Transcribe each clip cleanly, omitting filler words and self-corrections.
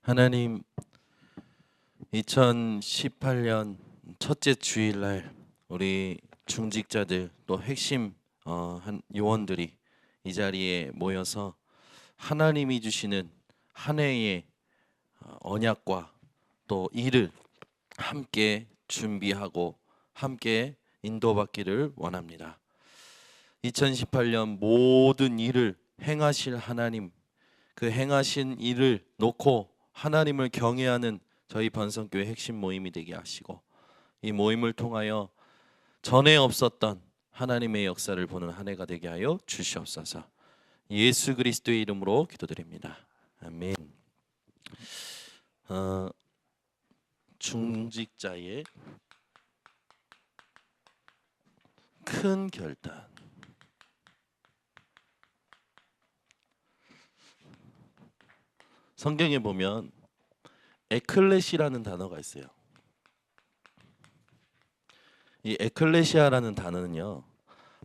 하나님, 2018년 첫째 주일날 우리 중직자들 또 핵심 요원들이 이 자리에 모여서 하나님이 주시는 한 해의 언약과 또 일을 함께 준비하고 함께 인도받기를 원합니다. 2018년 모든 일을 행하실 하나님, 그 행하신 일을 놓고 하나님을 경외하는 저희 번성교회 핵심 모임이 되게 하시고, 이 모임을 통하여 전에 없었던 하나님의 역사를 보는 한 해가 되게 하여 주시옵소서. 예수 그리스도의 이름으로 기도드립니다. 아멘. 중직자의 큰 결단. 성경에 보면 에클레시라는 단어가 있어요. 이 에클레시아라는 단어는요,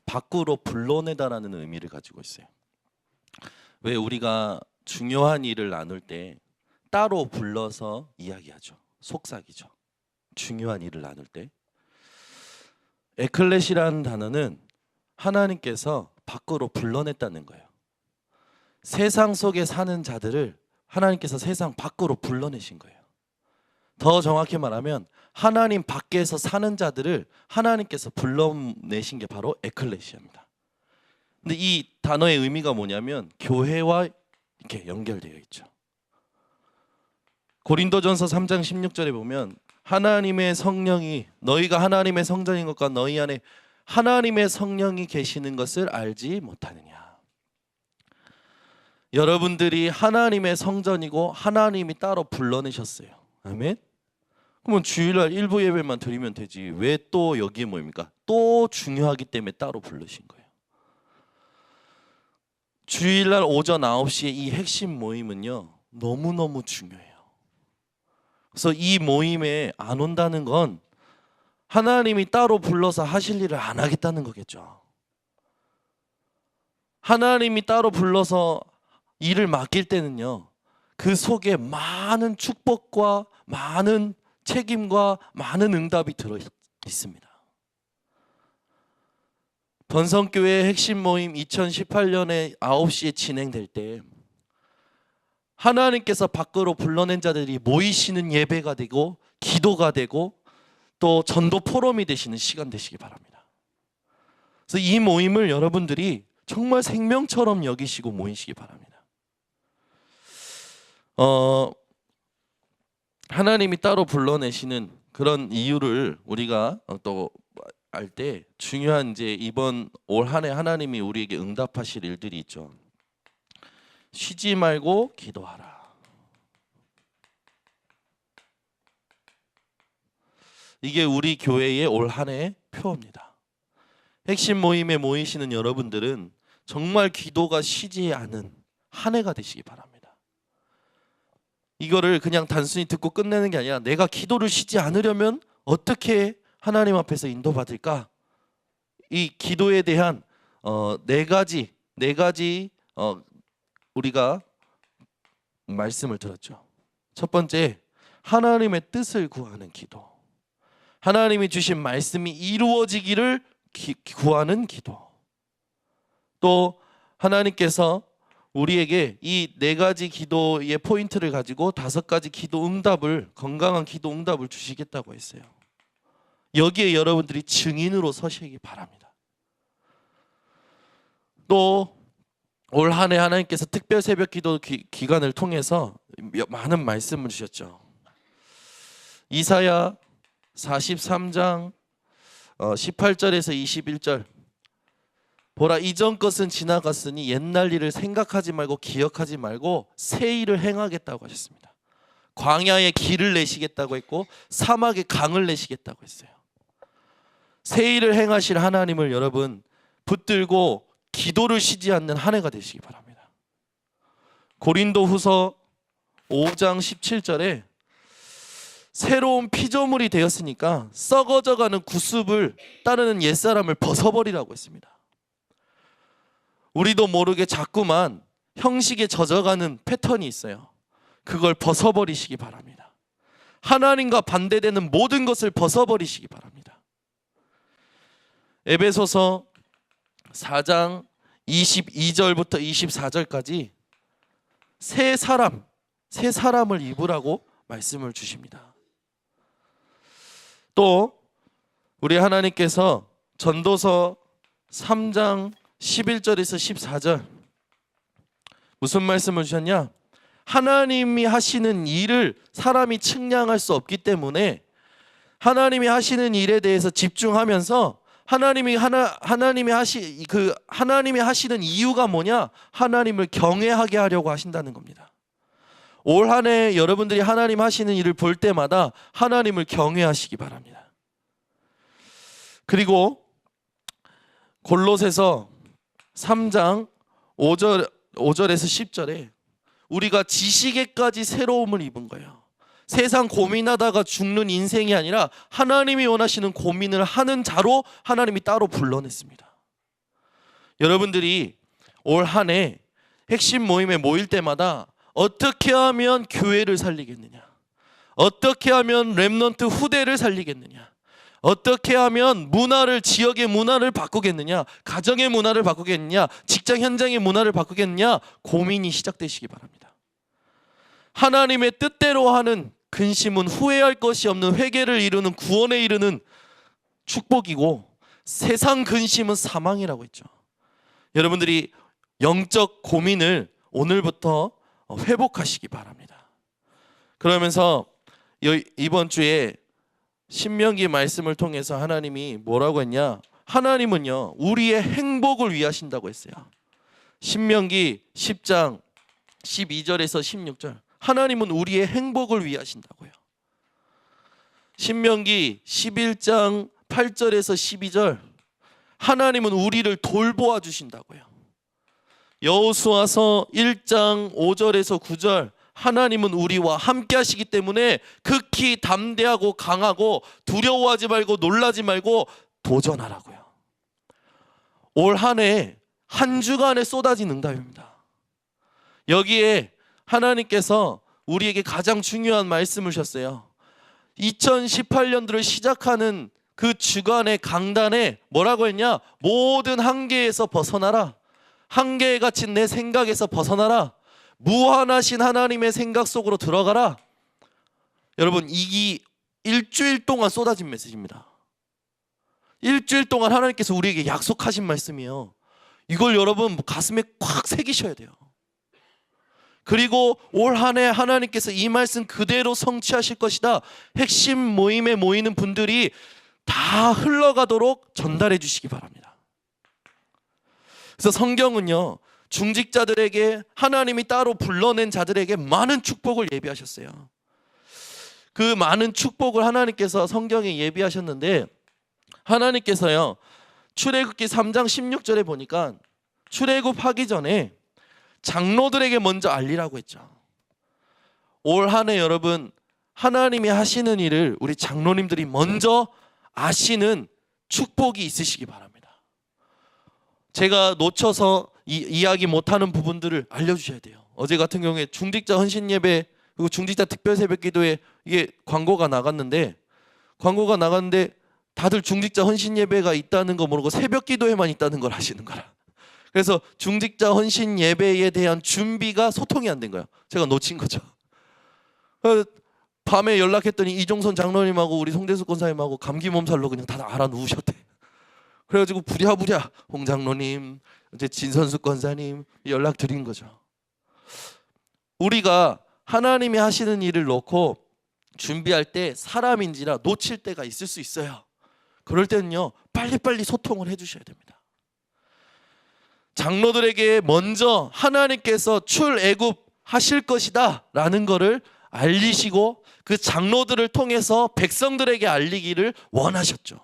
밖으로 불러내다라는 의미를 가지고 있어요. 왜 우리가 중요한 일을 나눌 때 따로 불러서 이야기하죠. 속삭이죠. 중요한 일을 나눌 때. 에클레시라는 단어는 하나님께서 밖으로 불러냈다는 거예요. 세상 속에 사는 자들을 하나님께서 세상 밖으로 불러내신 거예요. 더 정확히 말하면 하나님 밖에서 사는 자들을 하나님께서 불러내신 게 바로 에클레시아입니다. 근데 이 단어의 의미가 뭐냐면 교회와 이렇게 연결되어 있죠. 고린도전서 3장 16절에 보면 하나님의 성령이, 너희가 하나님의 성전인 것과 너희 안에 하나님의 성령이 계시는 것을 알지 못하느냐. 여러분들이 하나님의 성전이고 하나님이 따로 불러내셨어요. 아멘. 그러면 주일날 일부 예배만 드리면 되지 왜 또 여기에 모입니까? 또 중요하기 때문에 따로 부르신 거예요. 주일날 오전 9시에 이 핵심 모임은요, 너무너무 중요해요. 그래서 이 모임에 안 온다는 건 하나님이 따로 불러서 하실 일을 안 하겠다는 거겠죠. 하나님이 따로 불러서 일을 맡길 때는요, 그 속에 많은 축복과 많은 책임과 많은 응답이 들어 있습니다. 번성교회 핵심 모임 2018년에 9시에 진행될 때 하나님께서 밖으로 불러낸 자들이 모이시는 예배가 되고 기도가 되고 또 전도 포럼이 되시는 시간 되시기 바랍니다. 그래서 이 모임을 여러분들이 정말 생명처럼 여기시고 모이시기 바랍니다. 하나님이 따로 불러내시는 그런 이유를 우리가 또 알 때 중요한 이제 이번 올 한 해 하나님이 우리에게 응답하실 일들이 있죠. 쉬지 말고 기도하라. 이게 우리 교회의 올 한 해의 표입니다. 핵심 모임에 모이시는 여러분들은 정말 기도가 쉬지 않은 한 해가 되시기 바랍니다. 이거를 그냥 단순히 듣고 끝내는 게 아니라 내가 기도를 쉬지 않으려면 어떻게 하나님 앞에서 인도받을까? 이 기도에 대한 네 가지 우리가 말씀을 들었죠. 첫 번째, 하나님의 뜻을 구하는 기도. 하나님이 주신 말씀이 이루어지기를 구하는 기도. 또 하나님께서 우리에게 이 네 가지 기도의 포인트를 가지고 5가지 기도 응답을, 건강한 기도 응답을 주시겠다고 했어요. 여기에 여러분들이 증인으로 서시기 바랍니다. 또 올 한 해 하나님께서 특별 새벽 기도 기간을 통해서 많은 말씀을 주셨죠. 이사야 43장 18절에서 21절. 보라, 이전 것은 지나갔으니 옛날 일을 생각하지 말고 기억하지 말고 새 일을 행하겠다고 하셨습니다. 광야에 길을 내시겠다고 했고 사막에 강을 내시겠다고 했어요. 새 일을 행하실 하나님을 여러분 붙들고 기도를 쉬지 않는 한 해가 되시기 바랍니다. 고린도후서 5장 17절에 새로운 피조물이 되었으니까 썩어져가는 구습을 따르는 옛사람을 벗어버리라고 했습니다. 우리도 모르게 자꾸만 형식에 젖어가는 패턴이 있어요. 그걸 벗어버리시기 바랍니다. 하나님과 반대되는 모든 것을 벗어버리시기 바랍니다. 에베소서 4장 22절부터 24절까지 새 사람을 입으라고 말씀을 주십니다. 또 우리 하나님께서 전도서 3장 11절에서 14절 무슨 말씀을 주셨냐? 하나님이 하시는 일을 사람이 측량할 수 없기 때문에 하나님이 하시는 일에 대해서 집중하면서 하나님이 하시는 이유가 뭐냐? 하나님을 경외하게 하려고 하신다는 겁니다. 올 한 해 여러분들이 하나님 하시는 일을 볼 때마다 하나님을 경외하시기 바랍니다. 그리고 골로새서 3장 5절에서 10절에 우리가 지식에까지 새로움을 입은 거예요. 세상 고민하다가 죽는 인생이 아니라 하나님이 원하시는 고민을 하는 자로 하나님이 따로 불러냈습니다. 여러분들이 올 한 해 핵심 모임에 모일 때마다 어떻게 하면 교회를 살리겠느냐? 어떻게 하면 렘넌트 후대를 살리겠느냐? 어떻게 하면 지역의 문화를 바꾸겠느냐? 가정의 문화를 바꾸겠느냐? 직장 현장의 문화를 바꾸겠느냐? 고민이 시작되시기 바랍니다. 하나님의 뜻대로 하는 근심은 후회할 것이 없는 회개를 이루는 구원에 이르는 축복이고 세상 근심은 사망이라고 했죠. 여러분들이 영적 고민을 오늘부터 회복하시기 바랍니다. 그러면서 이번 주에 신명기 말씀을 통해서 하나님이 뭐라고 했냐? 하나님은요 우리의 행복을 위하신다고 했어요. 신명기 10장 12절에서 16절 하나님은 우리의 행복을 위하신다고요. 신명기 11장 8절에서 12절 하나님은 우리를 돌보아 주신다고요. 여호수아서 1장 5절에서 9절 하나님은 우리와 함께 하시기 때문에 극히 담대하고 강하고 두려워하지 말고 놀라지 말고 도전하라고요. 올 한 해 한 주간에 쏟아진 응답입니다. 여기에 하나님께서 우리에게 가장 중요한 말씀을 주셨어요. 2018년도를 시작하는 그 주간의 강단에 뭐라고 했냐? 모든 한계에서 벗어나라. 한계에 갇힌 내 생각에서 벗어나라. 무한하신 하나님의 생각 속으로 들어가라. 여러분 이 일주일 동안 쏟아진 메시지입니다. 일주일 동안 하나님께서 우리에게 약속하신 말씀이에요. 이걸 여러분 가슴에 꽉 새기셔야 돼요. 그리고 올 한 해 하나님께서 이 말씀 그대로 성취하실 것이다. 핵심 모임에 모이는 분들이 다 흘러가도록 전달해 주시기 바랍니다. 그래서 성경은요 중직자들에게 하나님이 따로 불러낸 자들에게 많은 축복을 예비하셨어요. 그 많은 축복을 하나님께서 성경에 예비하셨는데 하나님께서요 출애굽기 3장 16절에 보니까 출애굽하기 전에 장로들에게 먼저 알리라고 했죠. 올 한 해 여러분 하나님이 하시는 일을 우리 장로님들이 먼저 아시는 축복이 있으시기 바랍니다. 제가 놓쳐서 이야기 못하는 부분들을 알려주셔야 돼요. 어제 같은 경우에 중직자 헌신 예배 그리고 중직자 특별 새벽 기도에 이게 광고가 나갔는데 다들 중직자 헌신 예배가 있다는 거 모르고 새벽 기도에만 있다는 걸 아시는 거라. 그래서 중직자 헌신 예배에 대한 준비가 소통이 안 된 거예요. 제가 놓친 거죠. 밤에 연락했더니 이종선 장로님하고 우리 송대숙 권사님하고 감기 몸살로 그냥 다 알아 누우셨대. 그래가지고 부랴부랴 홍 장로님, 이제 진선숙 권사님 연락 드린 거죠. 우리가 하나님이 하시는 일을 놓고 준비할 때 사람인지라 놓칠 때가 있을 수 있어요. 그럴 때는요 빨리빨리 소통을 해주셔야 됩니다. 장로들에게 먼저 하나님께서 출애굽하실 것이다 라는 것을 알리시고 그 장로들을 통해서 백성들에게 알리기를 원하셨죠.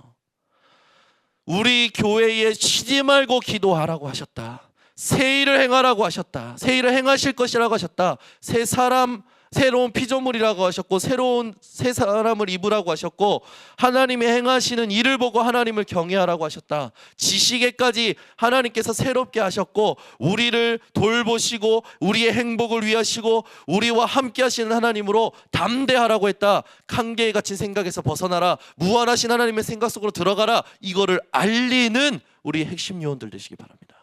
우리 교회에 쉬지 말고 기도하라고 하셨다. 새 일을 행하라고 하셨다. 새 일을 행하실 것이라고 하셨다. 새 사람 새로운 피조물이라고 하셨고 새로운 새 사람을 입으라고 하셨고 하나님이 행하시는 일을 보고 하나님을 경외하라고 하셨다. 지식에까지 하나님께서 새롭게 하셨고 우리를 돌보시고 우리의 행복을 위하시고 우리와 함께 하시는 하나님으로 담대하라고 했다. 칸개에 갇힌 생각에서 벗어나라. 무한하신 하나님의 생각 속으로 들어가라. 이거를 알리는 우리 핵심 요원들 되시기 바랍니다.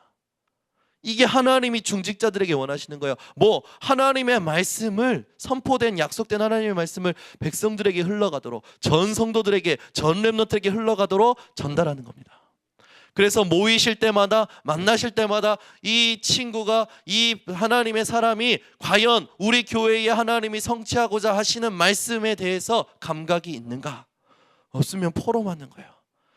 이게 하나님이 중직자들에게 원하시는 거예요. 뭐 하나님의 말씀을, 선포된 약속된 하나님의 말씀을 백성들에게 흘러가도록, 전 성도들에게, 전 렘넌트에게 흘러가도록 전달하는 겁니다. 그래서 모이실 때마다, 만나실 때마다 이 친구가, 이 하나님의 사람이 과연 우리 교회에 하나님이 성취하고자 하시는 말씀에 대해서 감각이 있는가? 없으면 포럼하는 거예요.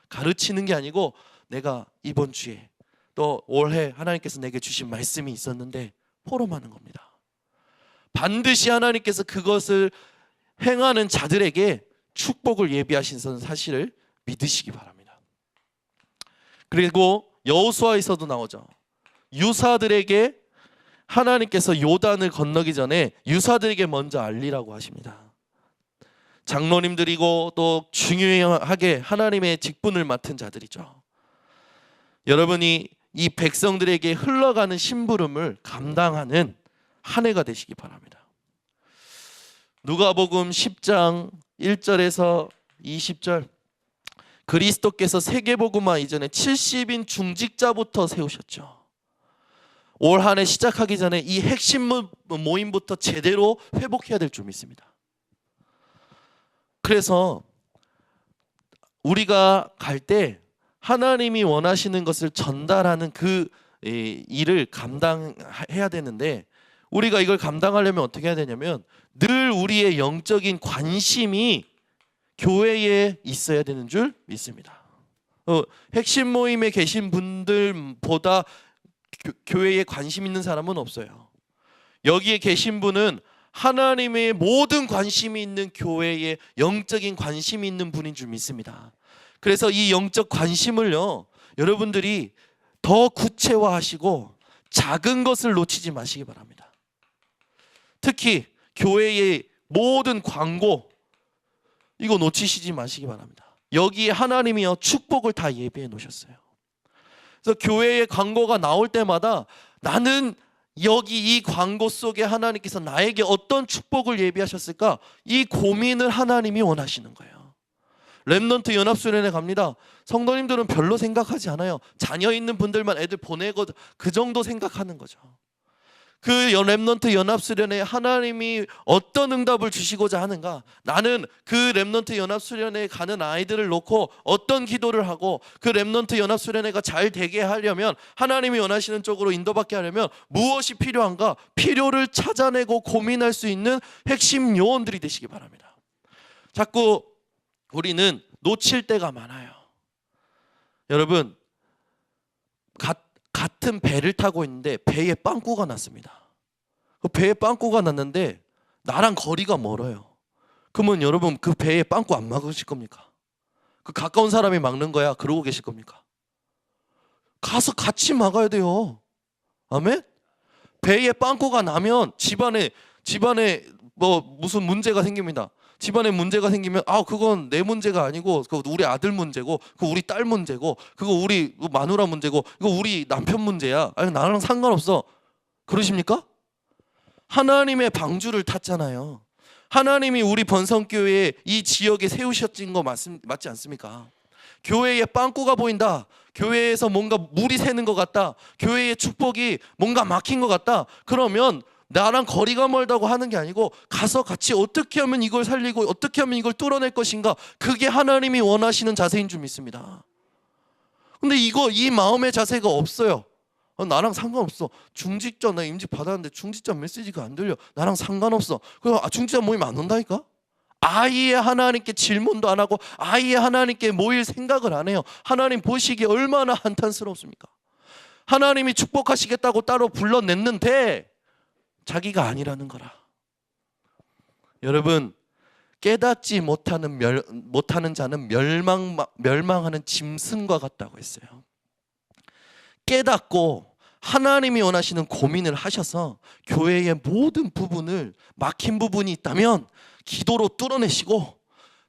가르치는 게 아니고 내가 이번 주에 또 올해 하나님께서 내게 주신 말씀이 있었는데 포럼하는 겁니다. 반드시 하나님께서 그것을 행하는 자들에게 축복을 예비하신 사실을 믿으시기 바랍니다. 그리고 여호수아에서도 나오죠. 유사들에게 하나님께서 요단을 건너기 전에 유사들에게 먼저 알리라고 하십니다. 장로님들이고 또 중요하게 하나님의 직분을 맡은 자들이죠. 여러분이 이 백성들에게 흘러가는 심부름을 감당하는 한 해가 되시기 바랍니다. 누가복음 10장 1절에서 20절, 그리스도께서 세계복음화 이전에 70인 중직자부터 세우셨죠. 올 한 해 시작하기 전에 이 핵심 모임부터 제대로 회복해야 될 줄 믿습니다. 그래서 우리가 갈 때 하나님이 원하시는 것을 전달하는 그 일을 감당해야 되는데, 우리가 이걸 감당하려면 어떻게 해야 되냐면 늘 우리의 영적인 관심이 교회에 있어야 되는 줄 믿습니다. 핵심 모임에 계신 분들보다 교회에 관심 있는 사람은 없어요. 여기에 계신 분은 하나님의 모든 관심이 있는 교회에 영적인 관심이 있는 분인 줄 믿습니다. 그래서 이 영적 관심을요, 여러분들이 더 구체화하시고 작은 것을 놓치지 마시기 바랍니다. 특히 교회의 모든 광고, 이거 놓치시지 마시기 바랍니다. 여기에 하나님이요 축복을 다 예비해 놓으셨어요. 그래서 교회의 광고가 나올 때마다 나는 여기 이 광고 속에 하나님께서 나에게 어떤 축복을 예비하셨을까? 이 고민을 하나님이 원하시는 거예요. 렘넌트 연합수련회 갑니다. 성도님들은 별로 생각하지 않아요. 자녀 있는 분들만 애들 보내고 그 정도 생각하는 거죠. 그 렘넌트 연합수련회에 하나님이 어떤 응답을 주시고자 하는가? 나는 그 렘넌트 연합수련회에 가는 아이들을 놓고 어떤 기도를 하고 그 렘넌트 연합수련회가 잘 되게 하려면, 하나님이 원하시는 쪽으로 인도받게 하려면 무엇이 필요한가? 필요를 찾아내고 고민할 수 있는 핵심 요원들이 되시기 바랍니다. 자꾸 우리는 놓칠 때가 많아요. 여러분, 같은 배를 타고 있는데 배에 빵꾸가 났습니다. 그 배에 빵꾸가 났는데 나랑 거리가 멀어요. 그러면 여러분 그 배에 빵꾸 안 막으실 겁니까? 그 가까운 사람이 막는 거야 그러고 계실 겁니까? 가서 같이 막아야 돼요. 아멘? 배에 빵꾸가 나면 집안에 뭐 무슨 문제가 생깁니다. 집안에 문제가 생기면 그건 내 문제가 아니고 그거 우리 아들 문제고 그거 우리 딸 문제고 그거 우리 마누라 문제고 이거 우리 남편 문제야. 아니 나랑 상관없어. 그러십니까? 하나님의 방주를 탔잖아요. 하나님이 우리 번성교회에 이 지역에 세우셨진 거 맞지 않습니까? 교회에 빵꾸가 보인다. 교회에서 뭔가 물이 새는 것 같다. 교회의 축복이 뭔가 막힌 것 같다. 그러면 나랑 거리가 멀다고 하는 게 아니고 가서 같이 어떻게 하면 이걸 살리고 어떻게 하면 이걸 뚫어낼 것인가, 그게 하나님이 원하시는 자세인 줄 믿습니다. 근데 이 마음의 자세가 없어요. 나랑 상관없어. 중직자 나 임직 받았는데 중직자 메시지가 안 들려. 나랑 상관없어. 그럼 중직자 모임 안 온다니까? 아예 하나님께 질문도 안 하고 아예 하나님께 모일 생각을 안 해요. 하나님 보시기에 얼마나 한탄스럽습니까? 하나님이 축복하시겠다고 따로 불러냈는데 자기가 아니라는 거라. 여러분, 깨닫지 못하는 자는 멸망하는 짐승과 같다고 했어요. 깨닫고 하나님이 원하시는 고민을 하셔서 교회의 모든 부분을 막힌 부분이 있다면 기도로 뚫어내시고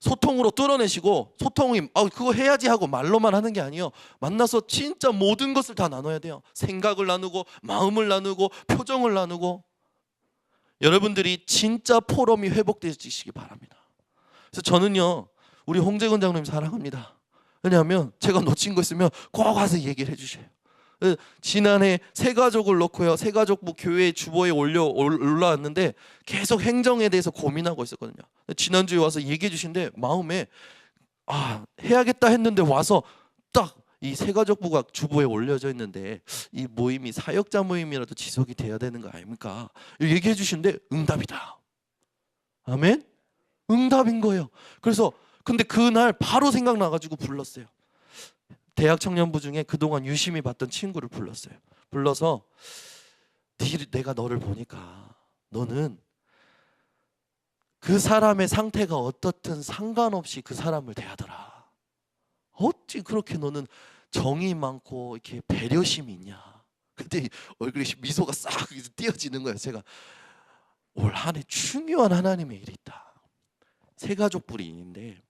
소통으로 뚫어내시고, 소통이 그거 해야지 하고 말로만 하는 게 아니에요. 만나서 진짜 모든 것을 다 나눠야 돼요. 생각을 나누고 마음을 나누고 표정을 나누고, 여러분들이 진짜 포럼이 회복되시기 바랍니다. 그래서 저는요, 우리 홍재근 장로님 사랑합니다. 왜냐하면 제가 놓친 거 있으면 꼭 와서 얘기를 해주셔요. 지난해 새가족을 놓고요, 새가족부 교회 주보에 올라왔는데 계속 행정에 대해서 고민하고 있었거든요. 지난주에 와서 얘기해 주신데 마음에 해야겠다 했는데 와서 딱 이 새가족부가 주보에 올려져 있는데 이 모임이 사역자 모임이라도 지속이 돼야 되는 거 아닙니까? 얘기해 주시는데 응답이다. 아멘? 응답인 거예요. 그래서 근데 그날 바로 생각나가지고 불렀어요. 대학 청년부 중에 그동안 유심히 봤던 친구를 불렀어요. 불러서 내가 너를 보니까 너는 그 사람의 상태가 어떻든 상관없이 그 사람을 대하더라. 어찌 그렇게 너는 정이 많고 이렇게 배려심이 있냐. 근데 얼굴에 미소가 싹 띄어지는 거예요. 제가 올 한 해 중요한 하나님의 일이 있다. 새가족부리 있는데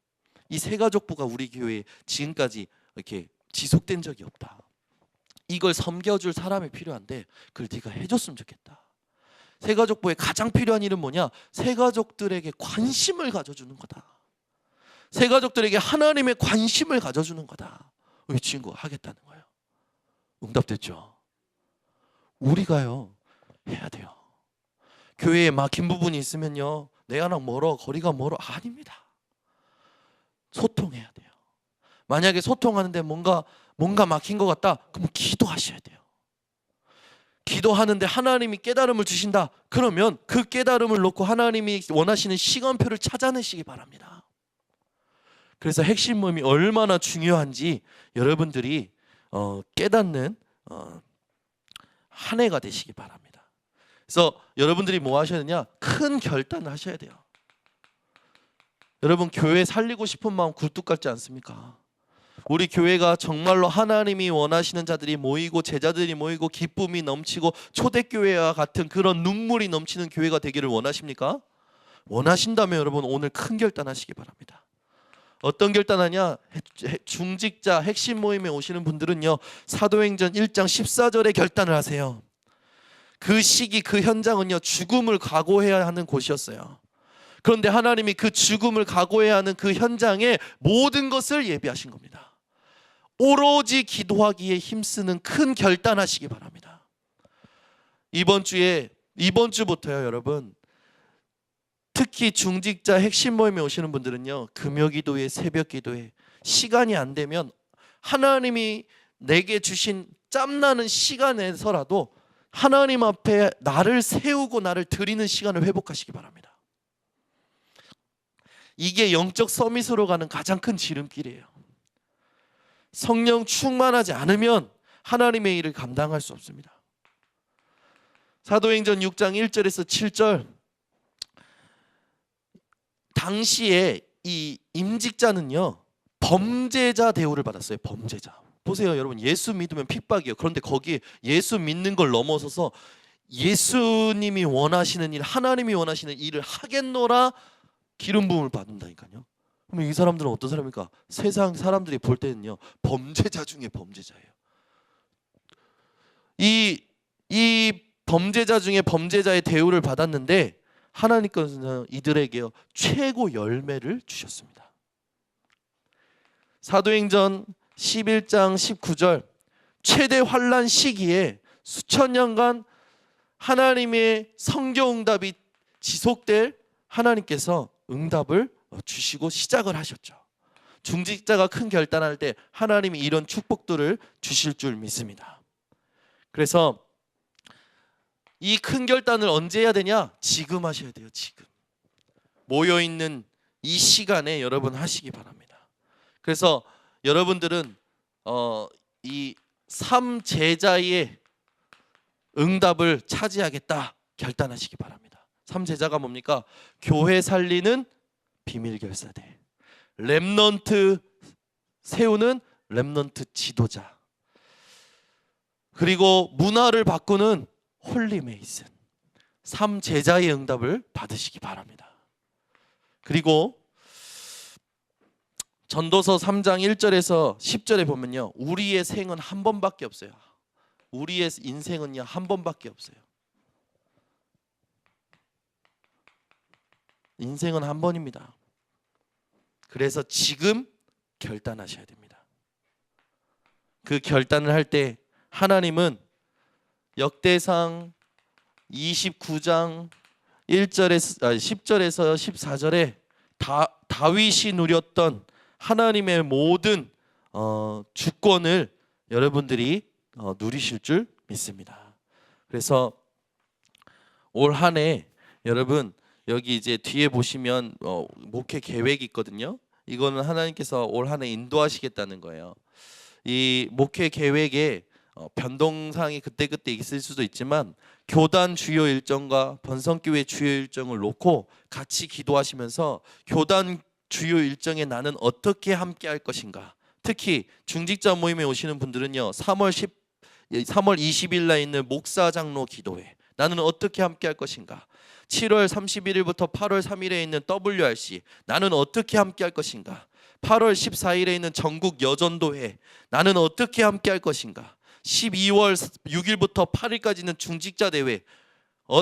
이 새가족부가 우리 교회에 지금까지 이렇게 지속된 적이 없다. 이걸 섬겨줄 사람이 필요한데 그걸 네가 해줬으면 좋겠다. 새가족부에 가장 필요한 일은 뭐냐? 새가족들에게 관심을 가져주는 거다. 새가족들에게 하나님의 관심을 가져주는 거다. 이 친구가 하겠다는 거예요. 응답됐죠? 우리가요 해야 돼요. 교회에 막힌 부분이 있으면요, 내가랑 멀어, 거리가 멀어, 아닙니다. 소통해야 돼요. 만약에 소통하는데 뭔가 막힌 것 같다, 그럼 기도하셔야 돼요. 기도하는데 하나님이 깨달음을 주신다, 그러면 그 깨달음을 놓고 하나님이 원하시는 시간표를 찾아내시기 바랍니다. 그래서 핵심 모임이 얼마나 중요한지 여러분들이 깨닫는 한 해가 되시기 바랍니다. 그래서 여러분들이 뭐 하셔야 되냐? 큰 결단을 하셔야 돼요. 여러분, 교회 살리고 싶은 마음 굴뚝 같지 않습니까? 우리 교회가 정말로 하나님이 원하시는 자들이 모이고 제자들이 모이고 기쁨이 넘치고 초대교회와 같은 그런 눈물이 넘치는 교회가 되기를 원하십니까? 원하신다면 여러분 오늘 큰 결단하시기 바랍니다. 어떤 결단하냐? 중직자 핵심 모임에 오시는 분들은요, 사도행전 1장 14절에 결단을 하세요. 그 시기 그 현장은요 죽음을 각오해야 하는 곳이었어요. 그런데 하나님이 그 죽음을 각오해야 하는 그 현장에 모든 것을 예비하신 겁니다. 오로지 기도하기에 힘쓰는 큰 결단하시기 바랍니다. 이번 주부터요 여러분, 특히 중직자 핵심 모임에 오시는 분들은요, 금요기도회, 새벽기도회 시간이 안 되면 하나님이 내게 주신 짬나는 시간에서라도 하나님 앞에 나를 세우고 나를 드리는 시간을 회복하시기 바랍니다. 이게 영적 서밋으로 가는 가장 큰 지름길이에요. 성령 충만하지 않으면 하나님의 일을 감당할 수 없습니다. 사도행전 6장 1절에서 7절, 당시에 이 임직자는요 범죄자 대우를 받았어요. 범죄자. 보세요 여러분, 예수 믿으면 핍박이에요. 그런데 거기에 예수 믿는 걸 넘어서서 예수님이 원하시는 일, 하나님이 원하시는 일을 하겠노라 기름 부음을 받는다니까요. 그럼 이 사람들은 어떤 사람입니까? 세상 사람들이 볼 때는요 범죄자 중에 범죄자예요. 이 범죄자 중에 범죄자의 대우를 받았는데 하나님께서는 이들에게요 최고 열매를 주셨습니다. 사도행전 11장 19절, 최대 환난 시기에 수천 년간 하나님의 성교 응답이 지속될 하나님께서 응답을 주시고 시작을 하셨죠. 중직자가 큰 결단할 때 하나님이 이런 축복들을 주실 줄 믿습니다. 그래서 이 큰 결단을 언제 해야 되냐? 지금 하셔야 돼요. 지금 모여있는 이 시간에 여러분 하시기 바랍니다. 그래서 여러분들은 이 3제자의 응답을 차지하겠다 결단하시기 바랍니다. 3제자가 뭡니까? 교회 살리는 비밀결사대, 렘넌트 세우는 렘넌트 지도자. 그리고 문화를 바꾸는 홀리 메이슨, 3제자의 응답을 받으시기 바랍니다. 그리고 전도서 3장 1절에서 10절에 보면요, 우리의 생은 한 번밖에 없어요. 우리의 인생은요 한 번밖에 없어요. 인생은 한 번입니다. 그래서 지금 결단하셔야 됩니다. 그 결단을 할 때 하나님은 역대상 29장 10절에서 14절에 다윗이 누렸던 하나님의 모든 주권을 여러분들이 누리실 줄 믿습니다. 그래서 올 한 해 여러분 여기 이제 뒤에 보시면 목회 계획이 있거든요. 이거는 하나님께서 올 한 해 인도하시겠다는 거예요. 이 목회 계획에 변동사항이 그때그때 있을 수도 있지만 교단 주요 일정과 번성교회 주요 일정을 놓고 같이 기도하시면서 교단 주요 일정에 나는 어떻게 함께 할 것인가. 특히 중직자 모임에 오시는 분들은요 3월 20일 날 있는 목사 장로 기도회 나는 어떻게 함께 할 것인가. 7월 31일부터 8월 3일에 있는 WRC 나는 어떻게 함께 할 것인가. 8월 14일에 있는 전국 여전도회 나는 어떻게 함께 할 것인가. 12월 6일부터 8일까지는 중직자 대회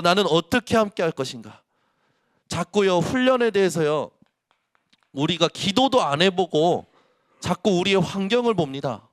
나는 어떻게 함께 할 것인가. 자꾸요 훈련에 대해서요 우리가 기도도 안 해보고 자꾸 우리의 환경을 봅니다.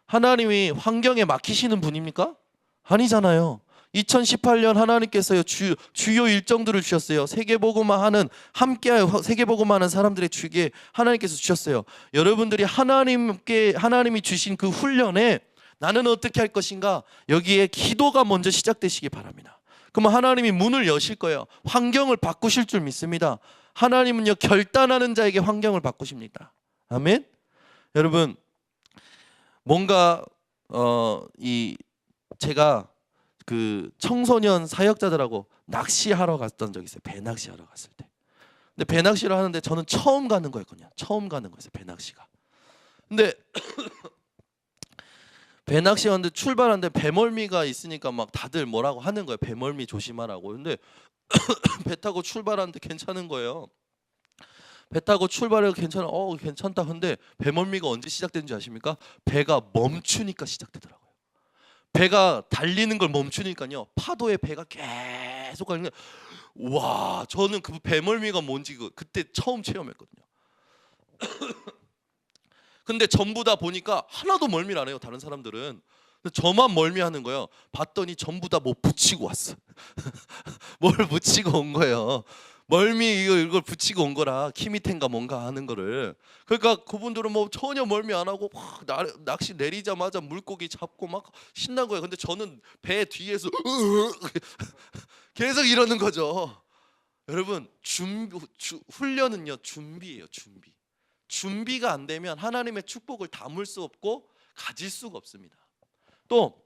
하나님이 환경에 막히시는 분입니까? 아니잖아요. 2018년 하나님께서요 주요 일정들을 주셨어요. 세계복음화하는 함께하여 세계복음화하는 사람들의 주게 하나님께서 주셨어요. 여러분들이 하나님이 주신 그 훈련에 나는 어떻게 할 것인가, 여기에 기도가 먼저 시작되시기 바랍니다. 그러면 하나님이 문을 여실 거예요. 환경을 바꾸실 줄 믿습니다. 하나님은요 결단하는 자에게 환경을 바꾸십니다. 아멘. 여러분 뭔가 제가 그 청소년 사역자들하고 낚시하러 갔던 적이 있어요. 배낚시하러 갔을 때. 근데 배낚시를 하는데 저는 처음 가는 거였거든요. 처음 가는 거였어요. 배낚시가. 근데 배낚시 하는데 출발하는데 배멀미가 있으니까 막 다들 뭐라고 하는 거예요. 배멀미 조심하라고. 근데 배 타고 출발하는데 괜찮은 거예요. 배 타고 출발해서 괜찮다. 근데 배멀미가 언제 시작되는지 아십니까? 배가 멈추니까 시작되더라고요. 배가 달리는 걸 멈추니까요 파도에 배가 계속 가는 거예요. 와, 저는 그 배멀미가 뭔지 그때 처음 체험했거든요. 근데 전부 다 보니까 하나도 멀미를 안 해요. 다른 사람들은. 저만 멀미하는 거예요. 봤더니 전부 다 뭐 붙이고 왔어. 뭘 붙이고 온 거예요. 멀미 이걸 붙이고 온 거라 키미텐가 뭔가 하는 거를. 그러니까 그분들은 뭐 전혀 멀미 안 하고 막 낚시 내리자마자 물고기 잡고 막 신난 거예요. 근데 저는 배 뒤에서 계속 이러는 거죠. 여러분 훈련은요 준비예요. 준비가 안 되면 하나님의 축복을 담을 수 없고 가질 수가 없습니다. 또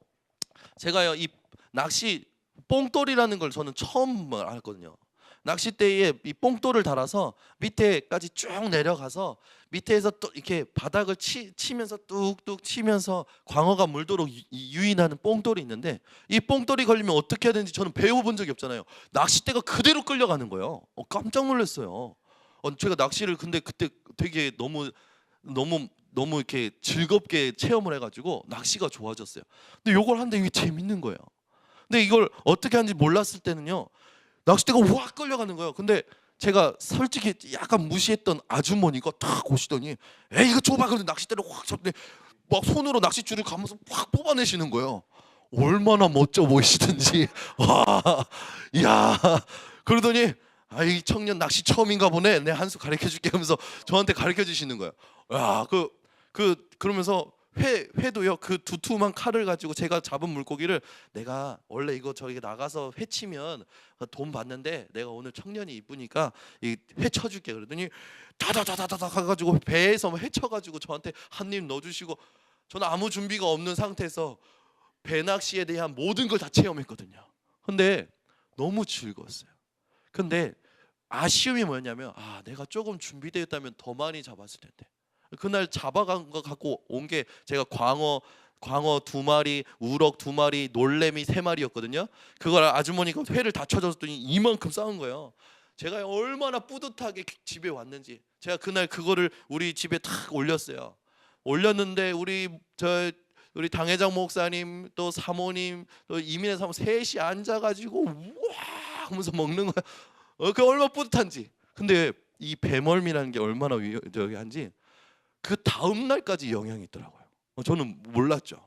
제가요 이 낚시 뽕돌이라는 걸 저는 처음 알았거든요. 낚싯대에 이 뽕돌을 달아서 밑에까지 쭉 내려가서 밑에서 또 이렇게 바닥을 치면서 뚝뚝 치면서 광어가 물도록 유인하는 뽕돌이 있는데 이 뽕돌이 걸리면 어떻게 해야 되는지 저는 배워본 적이 없잖아요. 낚싯대가 그대로 끌려가는 거예요. 깜짝 놀랐어요. 제가 낚시를 근데 그때 되게 너무 이렇게 즐겁게 체험을 해가지고 낚시가 좋아졌어요. 근데 이걸 하는데 이게 재밌는 거예요. 근데 이걸 어떻게 하는지 몰랐을 때는요 낚싯대가 확 끌려가는 거예요. 근데 제가 솔직히 약간 무시했던 아주머니가 탁 오시더니 에이 이거 줘봐. 그런데 낚싯대를 확 잡더니 막 손으로 낚싯줄을 감아서 확 뽑아내시는 거예요. 얼마나 멋져 보이시든지 와, 야 그러더니 이 청년 낚시 처음인가 보네. 내 한 수 가르쳐줄게 하면서 저한테 가르쳐 주시는 거예요. 야, 그러면서 회도요 그 두툼한 칼을 가지고 제가 잡은 물고기를 내가 원래 이거 저기 나가서 회 치면 돈 받는데 내가 오늘 청년이 이쁘니까 이 회 쳐줄게. 그러더니 다다다다다 가가지고 배에서 회 쳐가지고 저한테 한 입 넣어주시고 저는 아무 준비가 없는 상태에서 배낚시에 대한 모든 걸 다 체험했거든요. 근데 너무 즐거웠어요. 근데 아쉬움이 뭐였냐면 내가 조금 준비되었다면 더 많이 잡았을 텐데. 그날 잡아간 거 갖고 온 게 제가 광어 광어 2마리, 우럭 2마리, 놀래미 3마리였거든요. 그걸 아주머니가 회를 다 쳐줬더니 이만큼 쌓은 거예요. 제가 얼마나 뿌듯하게 집에 왔는지. 제가 그날 그거를 우리 집에 탁 올렸어요. 올렸는데 우리 당회장 목사님 또 사모님 또 이민혜 사모 셋이 앉아가지고 우와 하면서 먹는 거야. 그 얼마나 뿌듯한지. 근데 이 배멀미라는 게 얼마나 위험한지 그 다음 날까지 영향이 있더라고요. 저는 몰랐죠.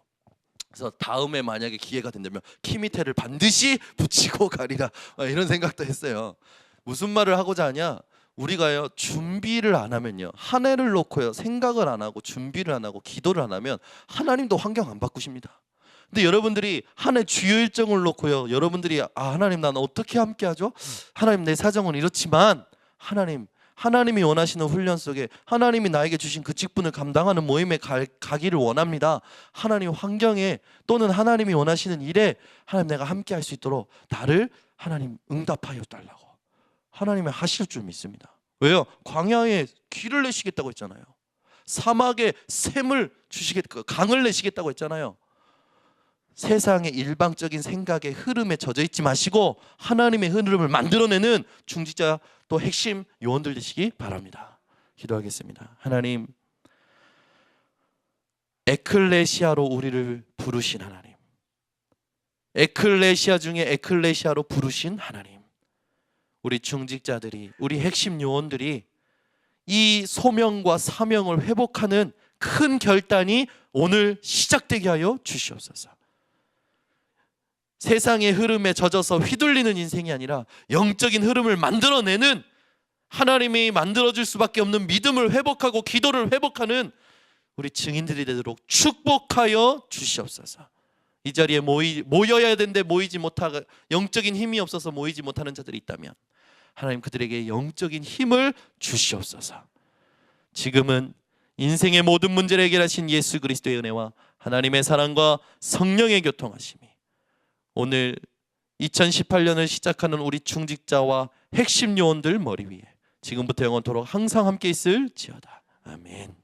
그래서 다음에 만약에 기회가 된다면 키미테를 반드시 붙이고 가리라 이런 생각도 했어요. 무슨 말을 하고자 하냐? 우리가요 준비를 안 하면요, 한 해를 놓고요 생각을 안 하고 준비를 안 하고 기도를 안 하면 하나님도 환경 안 바꾸십니다. 근데 여러분들이 한 해 주요 일정을 놓고요, 여러분들이 하나님 난 어떻게 함께하죠? 하나님 내 사정은 이렇지만 하나님이 원하시는 훈련 속에 하나님이 나에게 주신 그 직분을 감당하는 모임에 가기를 원합니다. 하나님 환경에 또는 하나님이 원하시는 일에 하나님 내가 함께할 수 있도록 나를 하나님 응답하여 달라고 하나님이 하실 줄 믿습니다. 왜요? 광야에 길을 내시겠다고 했잖아요. 사막에 샘을 주시겠고 강을 내시겠다고 했잖아요. 세상의 일방적인 생각의 흐름에 젖어 있지 마시고 하나님의 흐름을 만들어내는 중직자 또 핵심 요원들 되시기 바랍니다. 기도하겠습니다. 하나님, 에클레시아로 우리를 부르신 하나님, 에클레시아 중에 에클레시아로 부르신 하나님, 우리 중직자들이, 우리 핵심 요원들이 이 소명과 사명을 회복하는 큰 결단이 오늘 시작되게 하여 주시옵소서. 세상의 흐름에 젖어서 휘둘리는 인생이 아니라 영적인 흐름을 만들어내는, 하나님이 만들어줄 수밖에 없는 믿음을 회복하고 기도를 회복하는 우리 증인들이 되도록 축복하여 주시옵소서. 이 자리에 모여야 되는데 모이지 못하고 영적인 힘이 없어서 모이지 못하는 자들이 있다면 하나님 그들에게 영적인 힘을 주시옵소서. 지금은 인생의 모든 문제를 해결하신 예수 그리스도의 은혜와 하나님의 사랑과 성령의 교통하심이 오늘 2018년을 시작하는 우리 중직자와 핵심 요원들 머리 위에 지금부터 영원토록 항상 함께 있을지어다. 아멘.